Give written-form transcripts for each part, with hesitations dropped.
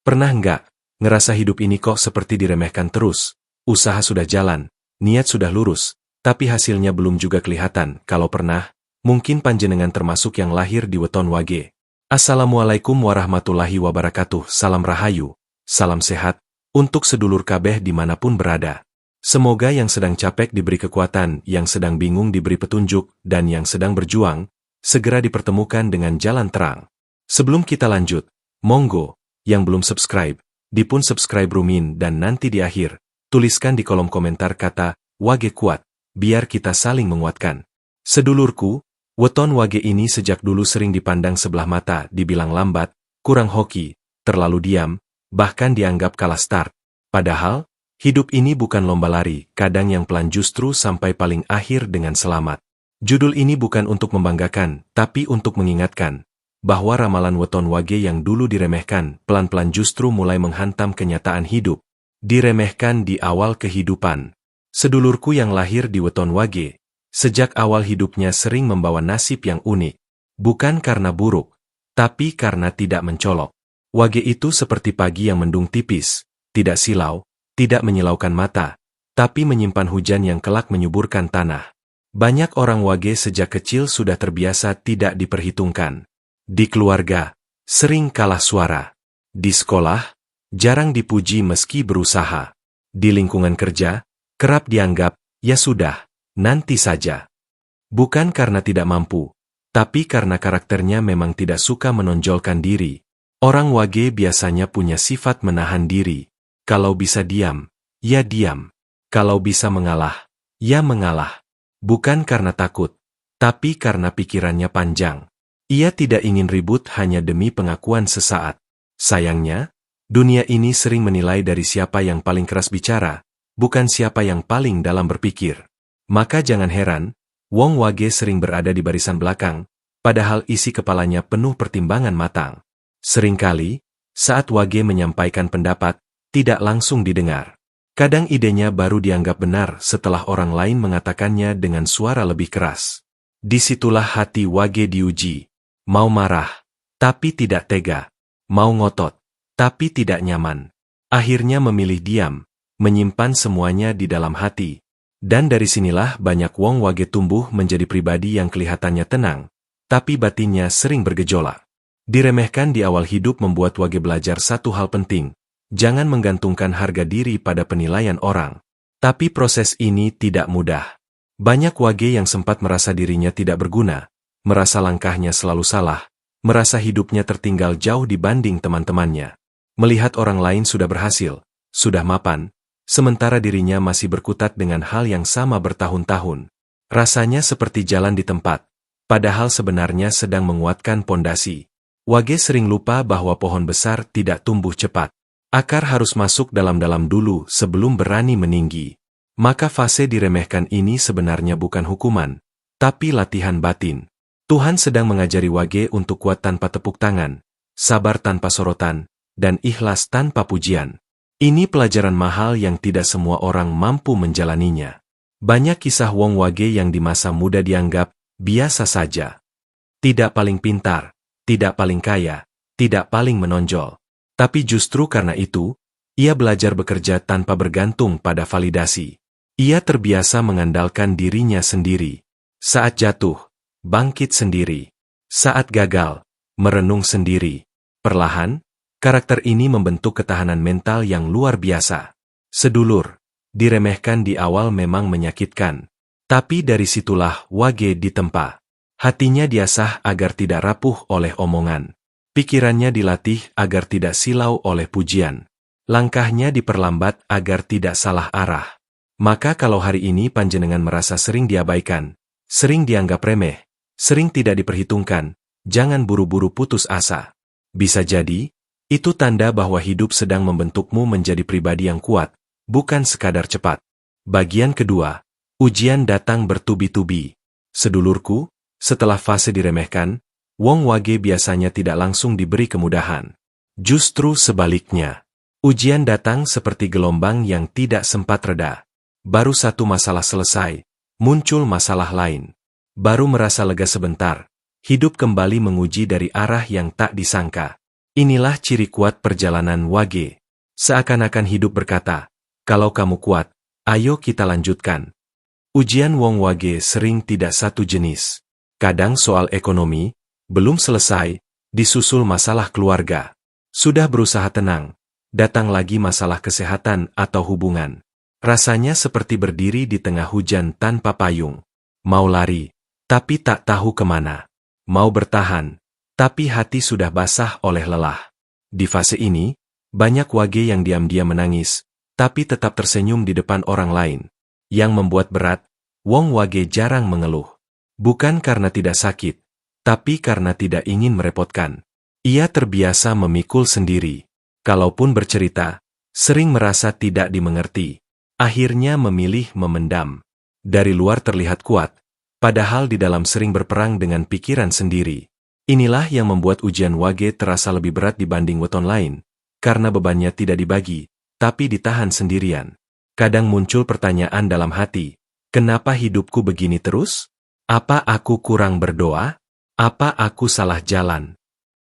Pernah nggak ngerasa hidup ini kok seperti diremehkan terus? Usaha sudah jalan, niat sudah lurus, tapi hasilnya belum juga kelihatan. Kalau pernah, mungkin panjenengan termasuk yang lahir di weton wage. Assalamualaikum warahmatullahi wabarakatuh. Salam rahayu, salam sehat, untuk sedulur kabeh dimanapun berada. Semoga yang sedang capek diberi kekuatan, yang sedang bingung diberi petunjuk, dan yang sedang berjuang, segera dipertemukan dengan jalan terang. Sebelum kita lanjut, monggo, yang belum subscribe, dipun subscribe rumin dan nanti di akhir, tuliskan di kolom komentar kata, wage kuat, biar kita saling menguatkan. Sedulurku, weton wage ini sejak dulu sering dipandang sebelah mata, dibilang lambat, kurang hoki, terlalu diam, bahkan dianggap kalah start. Padahal, hidup ini bukan lomba lari, kadang yang pelan justru sampai paling akhir dengan selamat. Judul ini bukan untuk membanggakan, tapi untuk mengingatkan bahwa ramalan weton wage yang dulu diremehkan, pelan-pelan justru mulai menghantam kenyataan hidup. Diremehkan di awal kehidupan. Sedulurku yang lahir di weton wage, sejak awal hidupnya sering membawa nasib yang unik. Bukan karena buruk, tapi karena tidak mencolok. Wage itu seperti pagi yang mendung tipis, tidak silau, tidak menyilaukan mata, tapi menyimpan hujan yang kelak menyuburkan tanah. Banyak orang wage sejak kecil sudah terbiasa tidak diperhitungkan. Di keluarga, sering kalah suara. Di sekolah, jarang dipuji meski berusaha. Di lingkungan kerja, kerap dianggap, ya sudah, nanti saja. Bukan karena tidak mampu, tapi karena karakternya memang tidak suka menonjolkan diri. Orang wage biasanya punya sifat menahan diri. Kalau bisa diam, ya diam. Kalau bisa mengalah, ya mengalah. Bukan karena takut, tapi karena pikirannya panjang. Ia tidak ingin ribut hanya demi pengakuan sesaat. Sayangnya, dunia ini sering menilai dari siapa yang paling keras bicara, bukan siapa yang paling dalam berpikir. Maka jangan heran, wong wage sering berada di barisan belakang, padahal isi kepalanya penuh pertimbangan matang. Seringkali, saat wage menyampaikan pendapat, tidak langsung didengar. Kadang idenya baru dianggap benar setelah orang lain mengatakannya dengan suara lebih keras. Disitulah hati wage diuji. Mau marah, tapi tidak tega. Mau ngotot, tapi tidak nyaman. Akhirnya memilih diam, menyimpan semuanya di dalam hati. Dan dari sinilah banyak wong wage tumbuh menjadi pribadi yang kelihatannya tenang, tapi batinnya sering bergejolak. Diremehkan di awal hidup membuat wage belajar satu hal penting. Jangan menggantungkan harga diri pada penilaian orang. Tapi proses ini tidak mudah. Banyak wage yang sempat merasa dirinya tidak berguna, merasa langkahnya selalu salah, merasa hidupnya tertinggal jauh dibanding teman-temannya. Melihat orang lain sudah berhasil, sudah mapan, sementara dirinya masih berkutat dengan hal yang sama bertahun-tahun. Rasanya seperti jalan di tempat, padahal sebenarnya sedang menguatkan pondasi. Wage sering lupa bahwa pohon besar tidak tumbuh cepat. Akar harus masuk dalam-dalam dulu sebelum berani meninggi. Maka fase diremehkan ini sebenarnya bukan hukuman, tapi latihan batin. Tuhan sedang mengajari wage untuk kuat tanpa tepuk tangan, sabar tanpa sorotan, dan ikhlas tanpa pujian. Ini pelajaran mahal yang tidak semua orang mampu menjalaninya. Banyak kisah wong wage yang di masa muda dianggap biasa saja. Tidak paling pintar, tidak paling kaya, tidak paling menonjol. Tapi justru karena itu, ia belajar bekerja tanpa bergantung pada validasi. Ia terbiasa mengandalkan dirinya sendiri. Saat jatuh, bangkit sendiri. Saat gagal, merenung sendiri. Perlahan, karakter ini membentuk ketahanan mental yang luar biasa. Sedulur, diremehkan di awal memang menyakitkan. Tapi dari situlah wage ditempa. Hatinya diasah agar tidak rapuh oleh omongan. Pikirannya dilatih agar tidak silau oleh pujian. Langkahnya diperlambat agar tidak salah arah. Maka kalau hari ini panjenengan merasa sering diabaikan, sering dianggap remeh, sering tidak diperhitungkan, jangan buru-buru putus asa. Bisa jadi, itu tanda bahwa hidup sedang membentukmu menjadi pribadi yang kuat, bukan sekadar cepat. Bagian kedua, ujian datang bertubi-tubi. Sedulurku, setelah fase diremehkan, wong wage biasanya tidak langsung diberi kemudahan. Justru sebaliknya, ujian datang seperti gelombang yang tidak sempat reda. Baru satu masalah selesai, muncul masalah lain. Baru merasa lega sebentar, hidup kembali menguji dari arah yang tak disangka. Inilah ciri kuat perjalanan Wage. Seakan-akan hidup berkata, kalau kamu kuat, ayo kita lanjutkan. Ujian Wong Wage sering tidak satu jenis. Kadang soal ekonomi, belum selesai, disusul masalah keluarga. Sudah berusaha tenang, datang lagi masalah kesehatan atau hubungan. Rasanya seperti berdiri di tengah hujan tanpa payung. Mau lari, tapi tak tahu kemana. Mau bertahan, tapi hati sudah basah oleh lelah. Di fase ini, banyak Wage yang diam-diam menangis, tapi tetap tersenyum di depan orang lain. Yang membuat berat, Wong Wage jarang mengeluh. Bukan karena tidak sakit, tapi karena tidak ingin merepotkan. Ia terbiasa memikul sendiri. Kalaupun bercerita, sering merasa tidak dimengerti. Akhirnya memilih memendam. Dari luar terlihat kuat, padahal di dalam sering berperang dengan pikiran sendiri. Inilah yang membuat ujian Wage terasa lebih berat dibanding weton lain, karena bebannya tidak dibagi, tapi ditahan sendirian. Kadang muncul pertanyaan dalam hati, kenapa hidupku begini terus? Apa aku kurang berdoa? Apa aku salah jalan?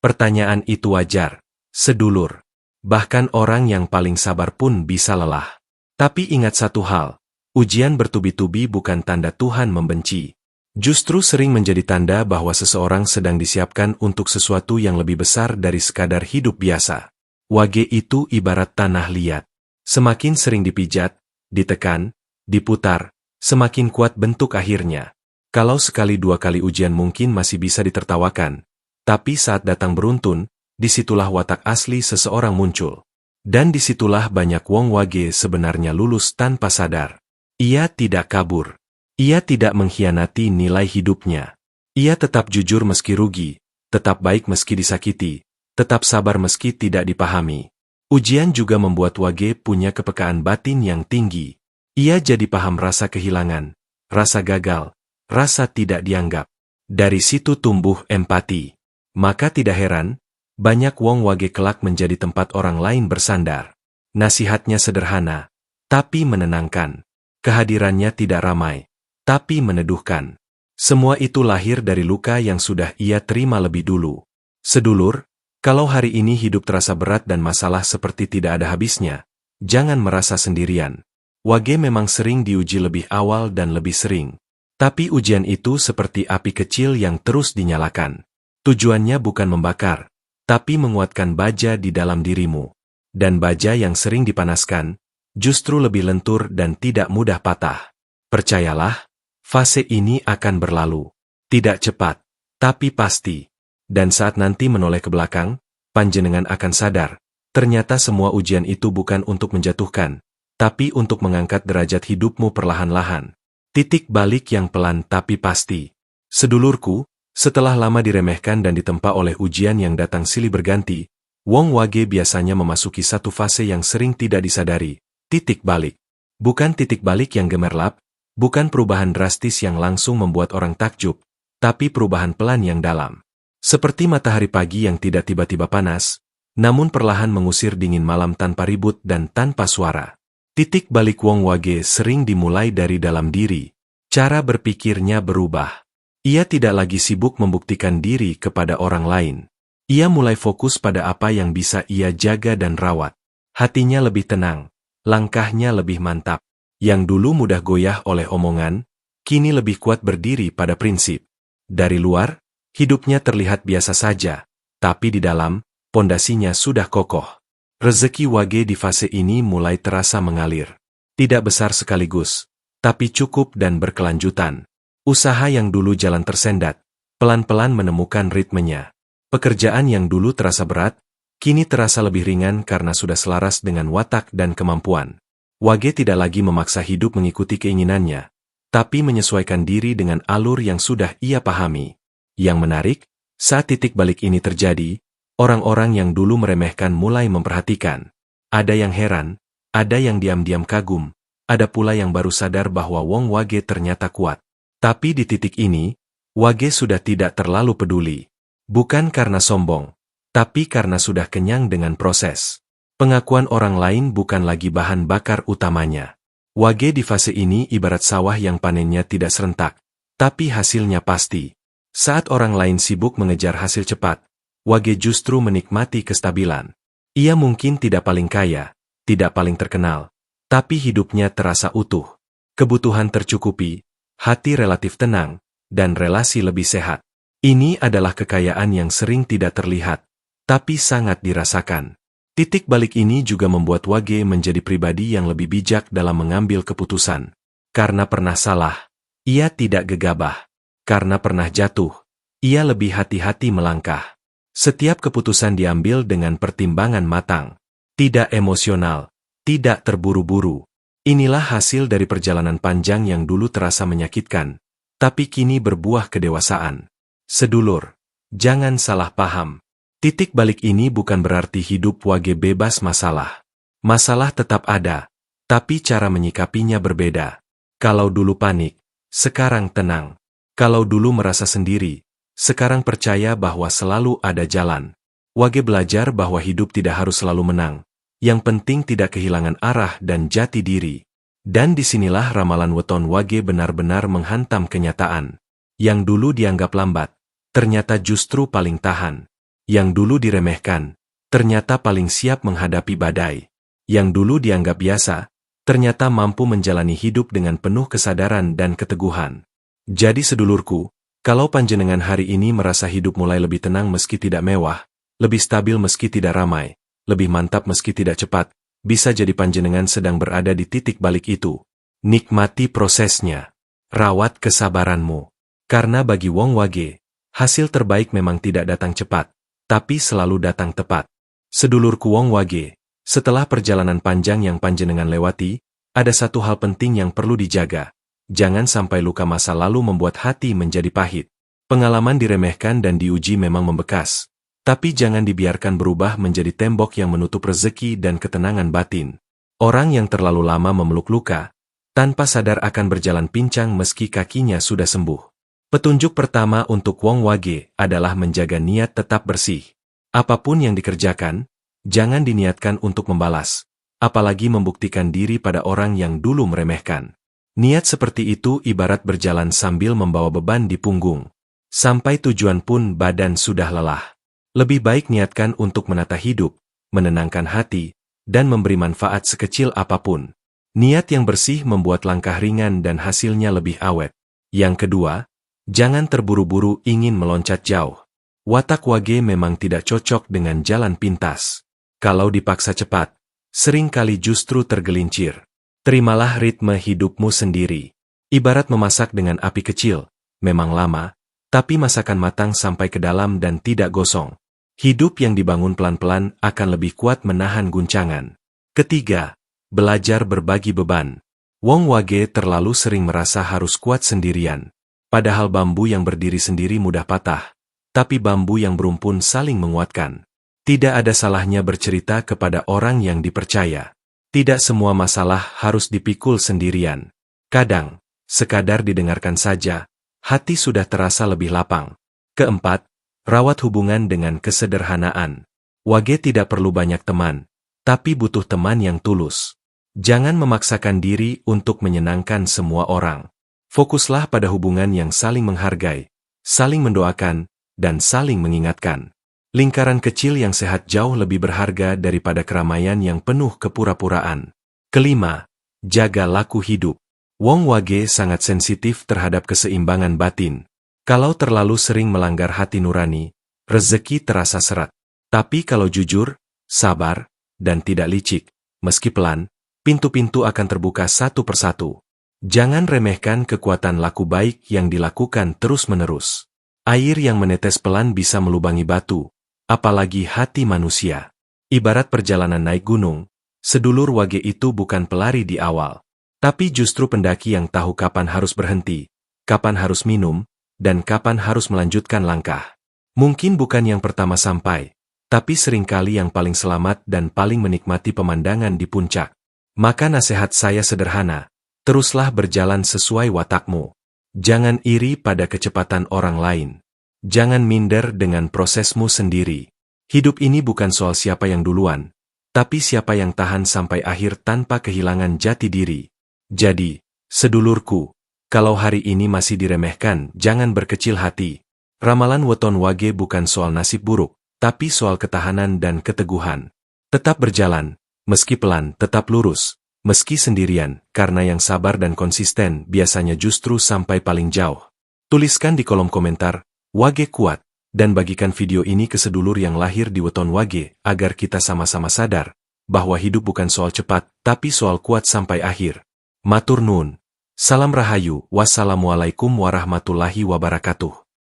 Pertanyaan itu wajar, sedulur. Bahkan orang yang paling sabar pun bisa lelah. Tapi ingat satu hal, ujian bertubi-tubi bukan tanda Tuhan membenci. Justru sering menjadi tanda bahwa seseorang sedang disiapkan untuk sesuatu yang lebih besar dari sekadar hidup biasa. Wage itu ibarat tanah liat. Semakin sering dipijat, ditekan, diputar, semakin kuat bentuk akhirnya. Kalau sekali dua kali ujian mungkin masih bisa ditertawakan, tapi saat datang beruntun, disitulah watak asli seseorang muncul. Dan disitulah banyak Wong Wage sebenarnya lulus tanpa sadar. Ia tidak kabur. Ia tidak mengkhianati nilai hidupnya. Ia tetap jujur meski rugi, tetap baik meski disakiti, tetap sabar meski tidak dipahami. Ujian juga membuat Wage punya kepekaan batin yang tinggi. Ia jadi paham rasa kehilangan, rasa gagal, rasa tidak dianggap. Dari situ tumbuh empati. Maka tidak heran, banyak Wong Wage kelak menjadi tempat orang lain bersandar. Nasihatnya sederhana, tapi menenangkan. Kehadirannya tidak ramai, tapi meneduhkan. Semua itu lahir dari luka yang sudah ia terima lebih dulu. Sedulur, kalau hari ini hidup terasa berat dan masalah seperti tidak ada habisnya, jangan merasa sendirian. Wage memang sering diuji lebih awal dan lebih sering. Tapi ujian itu seperti api kecil yang terus dinyalakan. Tujuannya bukan membakar, tapi menguatkan baja di dalam dirimu. Dan baja yang sering dipanaskan, justru lebih lentur dan tidak mudah patah. Percayalah, fase ini akan berlalu. Tidak cepat, tapi pasti. Dan saat nanti menoleh ke belakang, panjenengan akan sadar, ternyata semua ujian itu bukan untuk menjatuhkan, tapi untuk mengangkat derajat hidupmu perlahan-lahan. Titik balik yang pelan tapi pasti. Sedulurku, setelah lama diremehkan dan ditempa oleh ujian yang datang silih berganti, Wong Wage biasanya memasuki satu fase yang sering tidak disadari, titik balik. Bukan titik balik yang gemerlap, bukan perubahan drastis yang langsung membuat orang takjub, tapi perubahan pelan yang dalam. Seperti matahari pagi yang tidak tiba-tiba panas, namun perlahan mengusir dingin malam tanpa ribut dan tanpa suara. Titik balik Wong Wage sering dimulai dari dalam diri. Cara berpikirnya berubah. Ia tidak lagi sibuk membuktikan diri kepada orang lain. Ia mulai fokus pada apa yang bisa ia jaga dan rawat. Hatinya lebih tenang, langkahnya lebih mantap. Yang dulu mudah goyah oleh omongan, kini lebih kuat berdiri pada prinsip. Dari luar, hidupnya terlihat biasa saja, tapi di dalam, pondasinya sudah kokoh. Rezeki Wage di fase ini mulai terasa mengalir. Tidak besar sekaligus, tapi cukup dan berkelanjutan. Usaha yang dulu jalan tersendat, pelan-pelan menemukan ritmenya. Pekerjaan yang dulu terasa berat, kini terasa lebih ringan karena sudah selaras dengan watak dan kemampuan. Wage tidak lagi memaksa hidup mengikuti keinginannya, tapi menyesuaikan diri dengan alur yang sudah ia pahami. Yang menarik, saat titik balik ini terjadi, orang-orang yang dulu meremehkan mulai memperhatikan. Ada yang heran, ada yang diam-diam kagum, ada pula yang baru sadar bahwa Wong Wage ternyata kuat. Tapi di titik ini, Wage sudah tidak terlalu peduli. Bukan karena sombong, tapi karena sudah kenyang dengan proses. Pengakuan orang lain bukan lagi bahan bakar utamanya. Wage di fase ini ibarat sawah yang panennya tidak serentak, tapi hasilnya pasti. Saat orang lain sibuk mengejar hasil cepat, Wage justru menikmati kestabilan. Ia mungkin tidak paling kaya, tidak paling terkenal, tapi hidupnya terasa utuh. Kebutuhan tercukupi, hati relatif tenang, dan relasi lebih sehat. Ini adalah kekayaan yang sering tidak terlihat, tapi sangat dirasakan. Titik balik ini juga membuat Wage menjadi pribadi yang lebih bijak dalam mengambil keputusan. Karena pernah salah, ia tidak gegabah. Karena pernah jatuh, ia lebih hati-hati melangkah. Setiap keputusan diambil dengan pertimbangan matang. Tidak emosional, tidak terburu-buru. Inilah hasil dari perjalanan panjang yang dulu terasa menyakitkan, tapi kini berbuah kedewasaan. Sedulur, jangan salah paham. Titik balik ini bukan berarti hidup Wage bebas masalah. Masalah tetap ada, tapi cara menyikapinya berbeda. Kalau dulu panik, sekarang tenang. Kalau dulu merasa sendiri, sekarang percaya bahwa selalu ada jalan. Wage belajar bahwa hidup tidak harus selalu menang. Yang penting tidak kehilangan arah dan jati diri. Dan disinilah ramalan weton Wage benar-benar menghantam kenyataan. Yang dulu dianggap lambat, ternyata justru paling tahan. Yang dulu diremehkan, ternyata paling siap menghadapi badai. Yang dulu dianggap biasa, ternyata mampu menjalani hidup dengan penuh kesadaran dan keteguhan. Jadi sedulurku, kalau panjenengan hari ini merasa hidup mulai lebih tenang meski tidak mewah, lebih stabil meski tidak ramai, lebih mantap meski tidak cepat, bisa jadi panjenengan sedang berada di titik balik itu. Nikmati prosesnya. Rawat kesabaranmu. Karena bagi Wong Wage, hasil terbaik memang tidak datang cepat, tapi selalu datang tepat. Sedulurku Wong Wage, setelah perjalanan panjang yang panjenengan lewati, ada satu hal penting yang perlu dijaga. Jangan sampai luka masa lalu membuat hati menjadi pahit. Pengalaman diremehkan dan diuji memang membekas, tapi jangan dibiarkan berubah menjadi tembok yang menutup rezeki dan ketenangan batin. Orang yang terlalu lama memeluk luka, tanpa sadar akan berjalan pincang meski kakinya sudah sembuh. Petunjuk pertama untuk Wong Wage adalah menjaga niat tetap bersih. Apapun yang dikerjakan, jangan diniatkan untuk membalas, apalagi membuktikan diri pada orang yang dulu meremehkan. Niat seperti itu ibarat berjalan sambil membawa beban di punggung. Sampai tujuan pun badan sudah lelah. Lebih baik niatkan untuk menata hidup, menenangkan hati, dan memberi manfaat sekecil apapun. Niat yang bersih membuat langkah ringan dan hasilnya lebih awet. Yang kedua, jangan terburu-buru ingin meloncat jauh. Watak Wage memang tidak cocok dengan jalan pintas. Kalau dipaksa cepat, seringkali justru tergelincir. Terimalah ritme hidupmu sendiri. Ibarat memasak dengan api kecil, memang lama, tapi masakan matang sampai ke dalam dan tidak gosong. Hidup yang dibangun pelan-pelan akan lebih kuat menahan guncangan. Ketiga, belajar berbagi beban. Wong Wage terlalu sering merasa harus kuat sendirian. Padahal bambu yang berdiri sendiri mudah patah, tapi bambu yang berumpun saling menguatkan. Tidak ada salahnya bercerita kepada orang yang dipercaya. Tidak semua masalah harus dipikul sendirian. Kadang, sekadar didengarkan saja, hati sudah terasa lebih lapang. Keempat, rawat hubungan dengan kesederhanaan. Wage tidak perlu banyak teman, tapi butuh teman yang tulus. Jangan memaksakan diri untuk menyenangkan semua orang. Fokuslah pada hubungan yang saling menghargai, saling mendoakan, dan saling mengingatkan. Lingkaran kecil yang sehat jauh lebih berharga daripada keramaian yang penuh kepura-puraan. Kelima, jaga laku hidup. Wong Wage sangat sensitif terhadap keseimbangan batin. Kalau terlalu sering melanggar hati nurani, rezeki terasa seret. Tapi kalau jujur, sabar, dan tidak licik, meski pelan, pintu-pintu akan terbuka satu persatu. Jangan remehkan kekuatan laku baik yang dilakukan terus-menerus. Air yang menetes pelan bisa melubangi batu, apalagi hati manusia. Ibarat perjalanan naik gunung, sedulur Wage itu bukan pelari di awal, tapi justru pendaki yang tahu kapan harus berhenti, kapan harus minum, dan kapan harus melanjutkan langkah. Mungkin bukan yang pertama sampai, tapi seringkali yang paling selamat dan paling menikmati pemandangan di puncak. Maka nasihat saya sederhana. Teruslah berjalan sesuai watakmu. Jangan iri pada kecepatan orang lain. Jangan minder dengan prosesmu sendiri. Hidup ini bukan soal siapa yang duluan, tapi siapa yang tahan sampai akhir tanpa kehilangan jati diri. Jadi, sedulurku, kalau hari ini masih diremehkan, jangan berkecil hati. Ramalan weton Wage bukan soal nasib buruk, tapi soal ketahanan dan keteguhan. Tetap berjalan, meski pelan tetap lurus, meski sendirian, karena yang sabar dan konsisten biasanya justru sampai paling jauh. Tuliskan di kolom komentar, Wage kuat, dan bagikan video ini ke sedulur yang lahir di weton Wage, agar kita sama-sama sadar, bahwa hidup bukan soal cepat, tapi soal kuat sampai akhir. Matur nuwun. Salam Rahayu, wassalamualaikum warahmatullahi wabarakatuh.